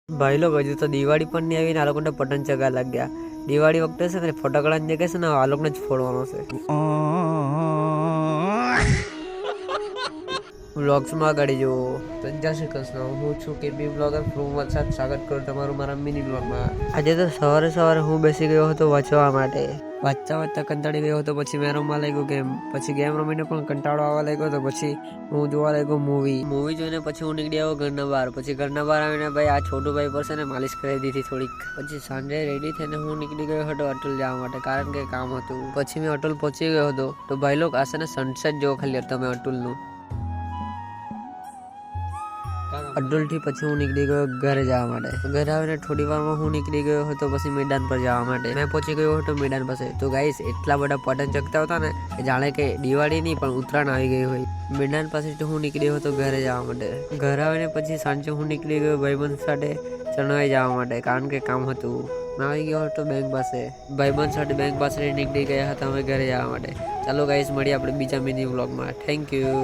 ભાઈ લોકો હજુ તો દિવાળી પણ નહીં આવી ને આ લોકોને પતંગ ચગા લાગ્યા. દિવાળી વખતે છે ને ફટાકડા જે છે ને આ લોકોને જ ફોડવાનો છે. વ્લોગ્સમાં આગળ જો તો જય શ્રી કૃષ્ણ. હું છું કેબી બ્લોગર ફ્રોમ વલસાડ. સ્વાગત કરું તમારું મારા મિની બ્લોગમાં. આજે તો સવારે સવારે હું બેસી ગયો હતો વાંચવા માટે. વાંચતા કંટાળી ગયો હતો. પછી મેં રમવા લાગ્યો ગેમ. પછી ગેમ રમીને પણ કંટાળો આવવા લાગ્યો તો પછી હું જોવા લાગ્યો મૂવી જોઈને પછી હું નીકળી આવ્યો ઘરના બહાર. પછી ઘરના બહાર આવીને ભાઈ આ છોટું ભાઈ પર છે ને માલિશ કરી દીધી થોડીક. પછી સાંજે રેડી થઈને હું નીકળી ગયો હતો અતુલ જવા માટે, કારણ કે કામ હતું. પછી મેં અતુલ પહોંચી ગયો હતો તો ભાઈ લોકો આ છે ને સનસેટ જોવો ખાલી તમે અતુલનું. અતુલ થી પછી હું નીકળી ગયો ઘરે જવા માટે. ઘરે આવીને થોડી વારમાં હું નીકળી ગયો હતો પછી મેદાન પર જવા માટે. મેં પહોંચી ગયો હતો મેદાન પાસે. તો ગાઈસ એટલા બધા પતંગ ચગતા હતા ને કે જાણે કે દિવાળી નહીં પણ ઉત્તરાયણ આવી ગઈ હોય. મેદાન પાસેથી હું નીકળ્યો હતો ઘરે જવા માટે. ઘરે આવીને પછી સાંજે હું નીકળી ગયો ભાઈબંધ સાથે ચણવાઈ જવા માટે, કારણ કે કામ હતું. મેં આવી ગયો હતો બેંક પાસે. ભાઈબંધ સાથે બેંક પાસે નીકળી ગયા હતા અમે ઘરે જવા માટે. ચાલો ગાઈસ મળીએ આપણે બીજા મિની વ્લોગમાં. Thank you.